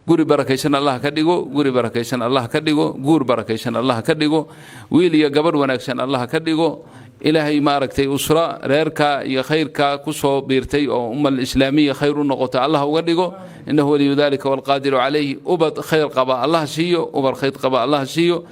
guri barakaysan Allah ka dhigo guri barakaysan Allah ka dhigo guur barakaysan Allah ka dhigo wiil iyo gabadh wanaagsan Allah ka dhigo إلهي ماركتي أسرة ريركا يا خيركا كسو بيرتي أو الإسلامية خير نقطة الله وقدقه إنه ولي ذلك والقادر عليه أبد خير قباء الله سيو أبر خير قباء الله سيو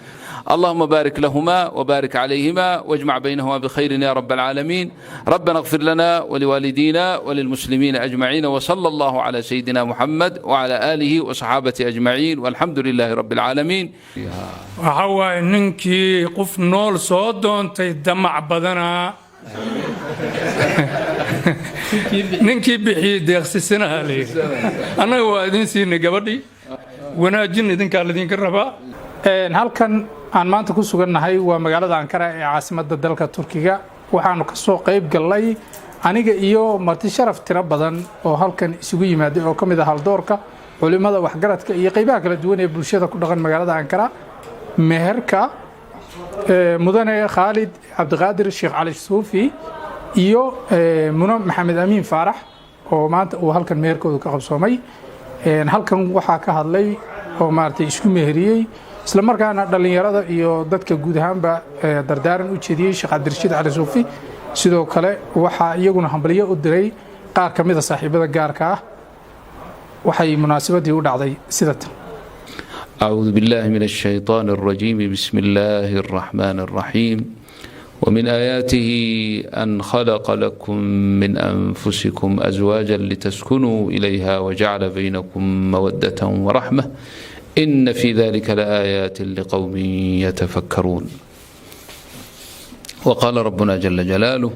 اللهم بارك لهما وبارك عليهما واجمع بينهما بخير يا رب العالمين ربنا اغفر لنا ولوالدينا وللمسلمين أجمعين وصلى الله على سيدنا محمد وعلى آله وصحابته أجمعين والحمد لله رب العالمين وحوا إنكي قف نول صودون تيدمع بدنا ننكي بحيد يغسسنا عليه أنا وادين سيني قبلي وناجن إذن كان الذين كربا halkan aan maanta ku sugannahay waa magaalada Ankara ee caasimadda dalka Turkiga waxaanu ka soo qayb galay aniga iyo marti sharaf tiro badan oo halkan isugu yimaaday oo kamid ah haldoorka culimada waxgaradka iyo qaybaha kala duwan ee bulshada ku dhaqan magaalada Ankara meherka mudane Khalid Abdiqaadir Sheekh Ali Suufi iyo Muno Maxamed Amiin Faarax oo maanta uu halkan meherkooda ka qabsoomay halkan waxa ka hadlay oo maartay isku meheriyay isla markaana dhalinyarada iyo dadka guud ahaanba dardaaran u jeediyay Sheekh Cabdirashiid Cali Suufi sidoo kale waxa iyaguna hambaliyo u diray qaar kamid ah saaxiibada gaarka ah waxay munaasabadii u dhacday sidatan أعوذ بالله من الشيطان الرجيم بسم الله الرحمن الرحيم ومن آياته أن خلق لكم من أنفسكم أزواجا لتسكنوا إليها وجعل بينكم مودة ورحمة إن في ذلك لآيات لقوم يتفكرون وقال ربنا جل جلاله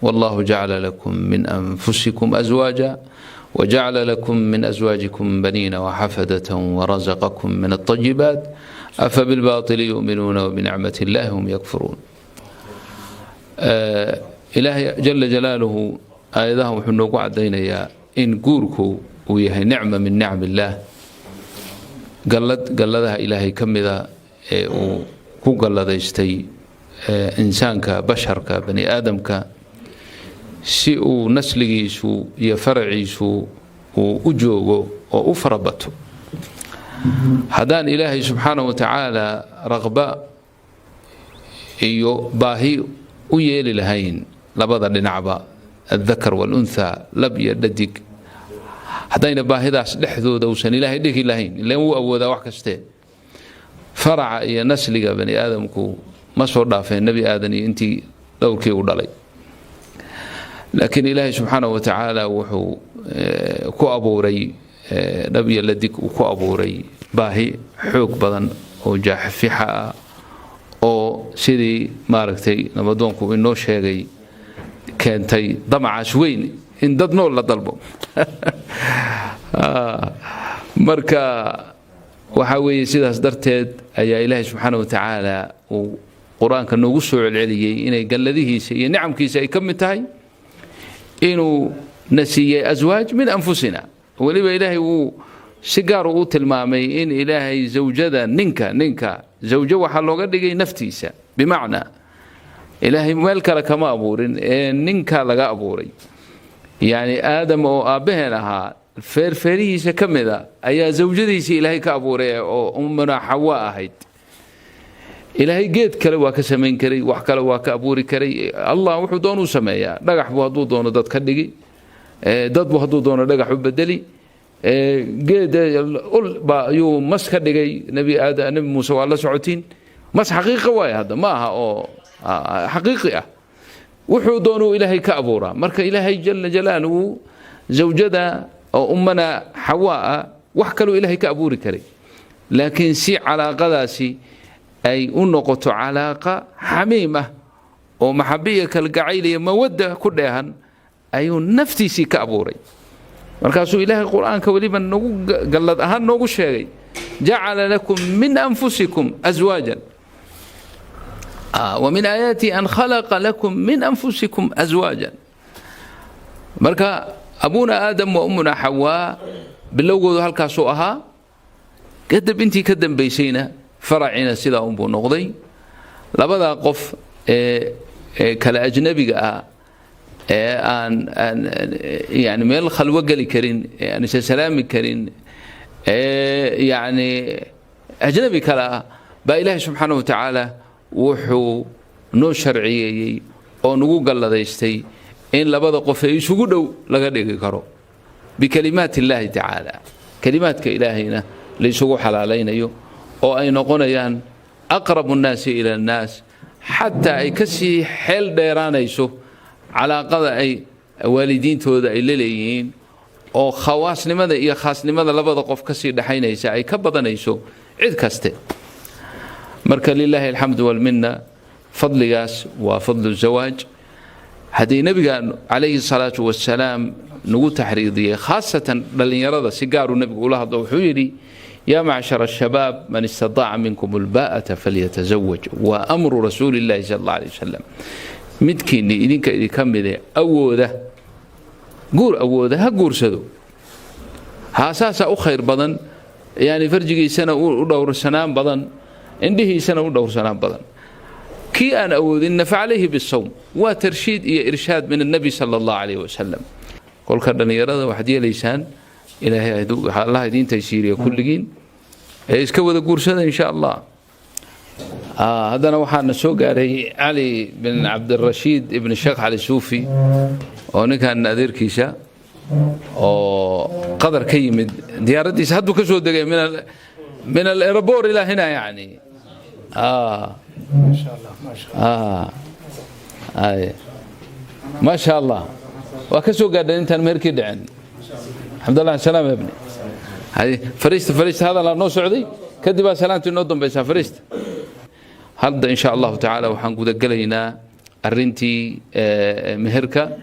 والله جعل لكم من أنفسكم أزواجا وجعل لكم من أزواجكم بنين وحفدة ورزقكم من الطيبات أفبالباطل يؤمنون وبنعمة الله هم يكفرون إلهي جل جلاله آياته وحنوك عدينا يا إن قوركو ويهي نعمة من نعم الله قلدها إلهي كمذا وكو قلديستي إنسانك بشرك بني آدمك سيء نسليسو يفرعيسو وأجوغو وأفربتو هدان إلهي سبحانه وتعالى رغبة إيو باهي ويلي لهين لبضا لنعبا الذكر والأنثى لبيا ددك هداينا باهداس لحدو دوسن إلهي ديك إلهين اللي هو أودا وحكسته فرع يا نسلك بني آدمكو مسور دافين نبي آدني انتي دوركي ودلي لكن إلهي سبحانه وتعالى وحو كو أبوري نبي لديك وكو أبوري باهي حوق بدن وجاح في حقا oo sidii maaragtay nabadoonku inoo sheegay keentay damacaas weyn in dad nool la dalbo marka waxa weeye sidaas darteed ayaa ilaahay subxaanahu wa tacaala uu quraanka noogu soo celceliyay inay galladihiisa iyo nicamkiisa ay ka mid tahay inuu nasiiyay azwaaj min anfusina waliba ilaahay uu si gaar u tilmaamay in ilaahay zawjada ninka zawjo waxa looga dhigay naftiisa bimaana ilaahay meel kale kama abuurin ninka laga abuuray yani aadam oo aabaheen ahaa feerfeerihiisa kamida ayaa zawjadiisa ilaahay ka abuuray oo ummuna Hawa ahayd ilaahay geed kale waa ka sameyn karay wax kale waa ka abuuri karay Allah wuxuu doonu sameeyaa dhagax buu haduu doono dad ka dhigi dad buu haduu doono dhagax u bedeli geed ul ba yu mas ka dhigay nabi aadam nabi Muuse waa la socotiin mas xaqiiqo waay hada ma aha oo xaqiiqi ah wuxuu doonu ilaahay ka abuura marka ilaahay jalla jalaaluhu zawjada oo ummana Hawa wax kale ilaahay ka abuuri karay laakiin si calaaqadaasi ay u noqoto calaaqa xamiima oo maxabiya kal gacayl iyo mawadda ku dheehan ayuu naftiisi ka abuuray markaasuu ilaahay quraanka waliba nagu galad ahaan noogu sheegay ja'ala lakum min anfusikum azwajan wa min ayati an khalaqa lakum min anfusikum azwajan marka abuna aadam wa ummuna Hawa bilowgoodu halkaas oo ahaa kadib intii ka dambeysayna faracina sida uu buu noqday labada qof kala ajnabiga ah aan yani meel khalwa gali karin aan salaami karin يعني أجنبي كلا بإله سبحانه وتعالى وحو نو شرعي أو نقول قال ذي إن لبض قفي سجودوا لقد كرو بكلمات الله تعالى كلمات كإلهنا ليسوا حلالين يو أو أي نقول أقرب الناس إلى الناس حتى أي كسي حل ديران يسو على قضاء أي والدين تودا إلليين أو خواص لماذا إيه خاص لماذا لبض قف كسي دحين يسا أي كبضنا يسو عد كسته مركا لله الحمد والمنة فضل ياس وفضل الزواج هذه نبي عليه الصلاة والسلام نقول تحريضية خاصة للي يرى سيجار النبي يقولها ضوحيري يا معشر الشباب من استطاع منكم الباءة فليتزوج وأمر رسول الله صلى الله عليه وسلم متكيني إذنك إذا كمل أوده قور أوده هقور سدو هاساسا أخير بدن يعني فرجي سنة ودور سنام بدن عنده سنة ودور سنام بدن كي أنا أودن فعليه بالصوم وترشيد إرشاد من النبي صلى الله عليه وسلم قل كردني يرى وحدي ليسان إلى الله يدين تيسير كل جين إسكوا ذا قرصة إن شاء الله هذا نوحنا سوق علي بن عبد الرشيد ابن الشيخ علي الصوفي هناك النذير كيسا قدر كيم ديارتي سهدوا كسود من الإيربور إلى هنا يعني ما شاء الله ما شاء الله ما شاء الله وكسو قاعد انت الميركي دعن الحمد لله على السلامه يا ابني هذه فريست هذا لانه سعودي كدبا سلامتي نودم بيسا فريست هذا ان شاء الله تعالى وحن قدقلينا الرنتي مهركا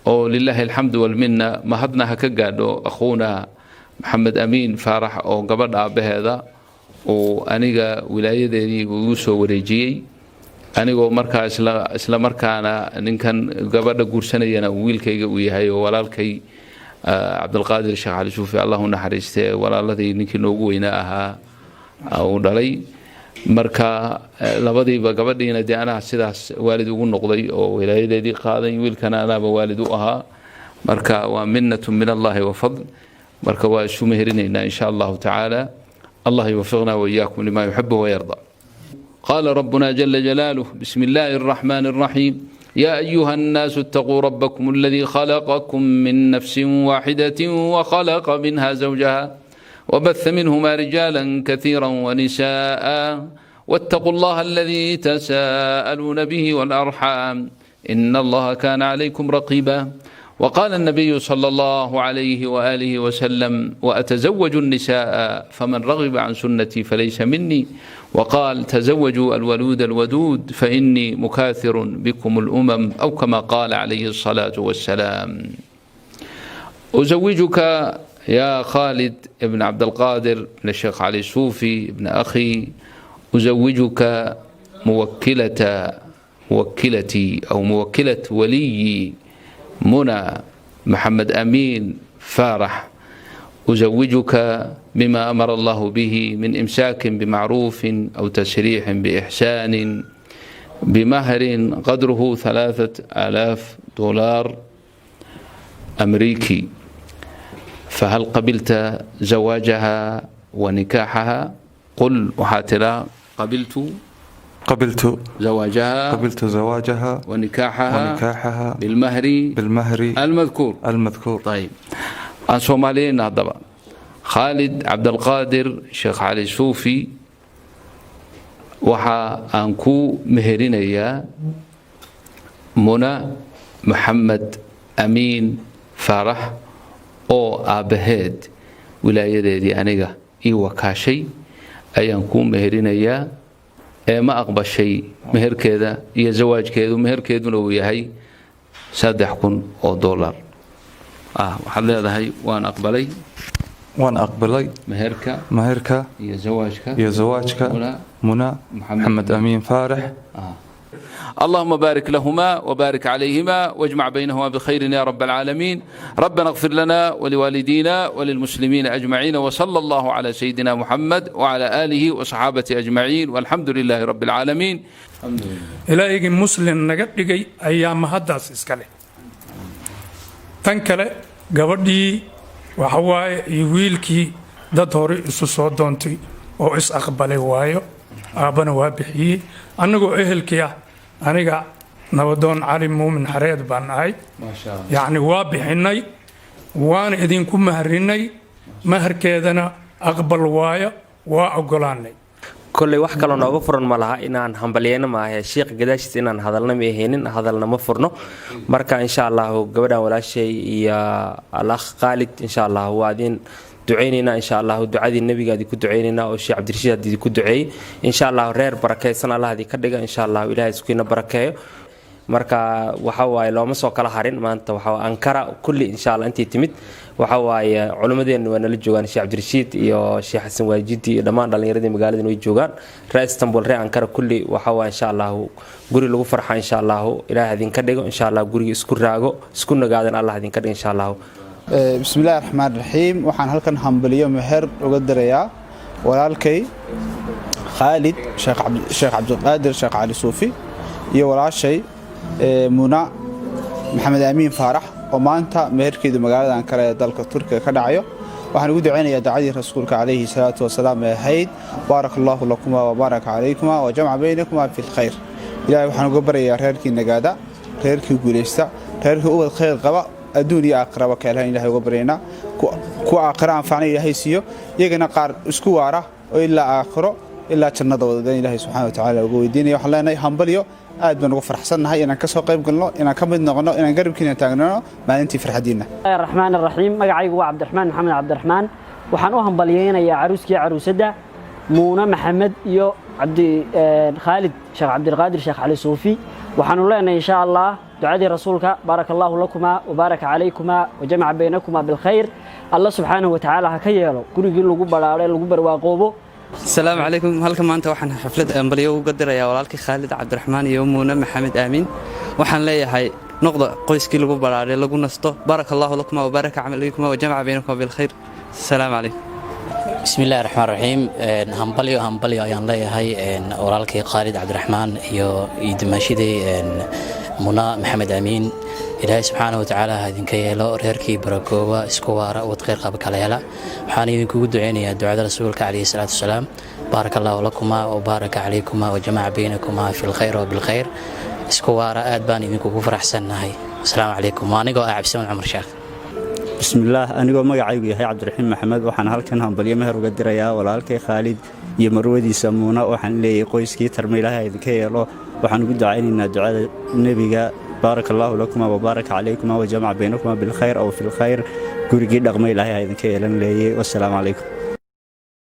ولله الحمد والمنه ما هدنا هكقادو اخونا محمد امين فارح او قبل بهذا وأنيقا ولايدي ويوسو وريجي أنيقو مركا إسلا مركانا نكن قبل قرسانينا ويلكي ويهاي ولالكي عبد القادر الشيخ علي صوفي الله نحرسته ولا الذي نكن نوغويناها أو دلي مركا لبدي بقبدينا دي أنا سيداس والد ونقضي أو ولايدي قاضي ويلكنا أنا بوالدوها مركا ومنة من الله وفضل مركا وشو مهرنا إن شاء الله تعالى الله يوفقنا وإياكم لما يحب ويرضى قال ربنا جل جلاله بسم الله الرحمن الرحيم يا أيها الناس اتقوا ربكم الذي خلقكم من نفس واحدة وخلق منها زوجها وبث منهما رجالا كثيرا ونساء واتقوا الله الذي تساءلون به والأرحام إن الله كان عليكم رقيبا وقال النبي صلى الله عليه وآله وسلم وأتزوج النساء فمن رغب عن سنتي فليس مني وقال تزوجوا الولود الودود فإني مكاثر بكم الأمم أو كما قال عليه الصلاة والسلام أزوجك يا خالد ابن عبد القادر بن الشيخ علي الصوفي ابن أخي أزوجك موكلتي أو موكلة ولي منى محمد أمين فارح أزوجك بما أمر الله به من إمساك بمعروف أو تسريح بإحسان بمهر قدره $3000 أمريكي فهل قبلت زواجها ونكاحها؟ قل وحاتلا قبلت زواجها ونكاحها بالمهر المذكور طيب عن صوماليين هذا خالد عبد القادر شيخ علي صوفي وحا أنكو مهرينيا منى محمد أمين فرح أو أبهد ولاية أنيقا وكاشي أي أنكو مهرينيا ما أقبل شيء مهر كذا هي زواج كذا ومهر كذا ولو هي $1,000 وحل هذا هي وأنا أقبلي مهرك هي زواجك منى محمد أمين فارح اللهم بارك لهما وبارك عليهما واجمع بينهما بخير يا رب العالمين ربنا اغفر لنا ولوالدينا وللمسلمين أجمعين وصلى الله على سيدنا محمد وعلى آله وصحابته أجمعين والحمد لله رب العالمين إلهي مسلم نقدقي أيام هداس إسكالي تنكالي قبردي وحواي يويلكي dad hore isu soo doontay oo is aqbalay waayo aabbana waa bixiyey annagoo ehelkii ah aniga nabadoon cali muumin xareed baan ahay yacni waa bixinay waana idinku mahrinay maharkeedana aqbal waayo waa ogolaanay kolley wax kaloo nooga furan ma laha inaan hambalyeeno maahe sheekh gadaashiis inaan hadalna ma ahaynin hadalna ma furno marka insha allahu gabadhan walaashay iyo alakh khaalid insha allah waa idin ducaynaynaa insha allahu ducadii nebigaadi ku ducaynaynaa oo sheekh cabdirashiid hadii ku duceeyey insha allahu reer barakaysan allah hadii ka dhiga insha allahu ilaahay iskuina barakeeyo marka waxa waaye looma soo kala harin maanta waxa ankara kulli insha allah intii timid waxa waaye culimadeena waa nala joogaan sheekh cabdirashiid iyo sheekh xasan waajidi iyo dhammaan dhalinyaradii magaalada way joogaan reer istanbul reer ankara kulli waxa waaye insha allah guri lagu farxa insha allah ilaahay idin ka dhigo insha allah guriga isku raago isku nagaadan allah idin ka dhigo insha allah bismillaahir rahmaanir rahiim waxaan halkan hambaliyo meher uga dirayaa walaalkay Khalid Sheekh Abdulqaadir Sheekh Ali Suufi iyo walaashay Muna Maxamed Amiin Faarax oo maanta meherkeedu magaalada Ankara ee dalka Turkiga ka dhacayo waxaan ugu duceynayaa ducadii rasuulka calayhi salaatu wasalaam ee ahayd barakallahu lakum wa baraka alaykum wa jama'a baynakum fil khayr ilaahay waxaan uga baryayaa reerkii nagaada reerkii guuleysta reerkii ubad khayr qaba adduun iyo aakhiraba ka ilaahay ilaahay uga baryaynaa ku aakhira anfacna ilaahay siiyo iyagana qaar isku waara oo ilaa aakhiro ilaa jannada wada ilaahay subxaanahu wa ta'aala ugu weydiinayo waxaan leenahay hambaliyo aad baan ugu faraxsanahay inaan ka soo qayb galno inaan ka mid noqono inaan garabkiina taagnano maalintii farxadiina الرحمن الرحيم magacaygu waa Cabdiraxmaan Maxamed Cabdiraxmaan waxaan u hambaliyeynayaa caruuskii caruusada Muuna Maxamed iyo Khalid Sheekh Abdulqaadir Sheekh Ali Suufi waxaanu leenahay insha Allah ducadii rasuulka barakallahu lakuma wa baraka alaykum wa jama'a baynakuma bil khayr Allah subhanahu wa ta'ala ha ka yeelo gurigii lagu balaaray lagu barwaaqoobo السلام عليكم halkan maanta waxaan xaflad ambaliyo uga dirayaa walaalkii Khalid Cabdiraxmaan iyo Muuna Maxamed Aamin waxaan leeyahay noqdo qoyskii lagu balaaray lagu nasto barakallahu lakum wa baraka alaykum wa jama'a bainakum bil khair السلام عليكم بسم الله الرحمن الرحيم همبليو ayaan leeyahay walaalkii Khalid Cabdiraxmaan iyo idmaashidii Muuna Maxamed Aamin ilaahay subxaanahu wa ta'aala idinka yeelo reerkii barakooba isku waara wad khayr qab kala yeela waxaan idinku duceynayaa ducada rasuulka calayhi salaatu wasalaam barakallahu lakum wa baraka alaykum wa jama'a bainakum fil khayr wa bil khayr isku waara aad baan idinku faraxsanahay assalaamu calaykum anigoo Cabdisamaan Cumar Sheekh bismillaah anigoo magacaygu yahay Cabdiraxiim Maxamed waxaan halkan hambaliyo meher uga dirayaa walaalkay Khalid iyo marwadiisa Muuna waxaan leeyahay qoyskii tarma ilaahay idinka yeelo waxaan ugu ducaynaynaa ducada nabiga barakallahu lakum wa baraka alaykum wa jama'a bainakum bil khayr aw fil khayr gurigii dhaqmay ilaahay idinka yeelan leeyahay wassalaamu calaykum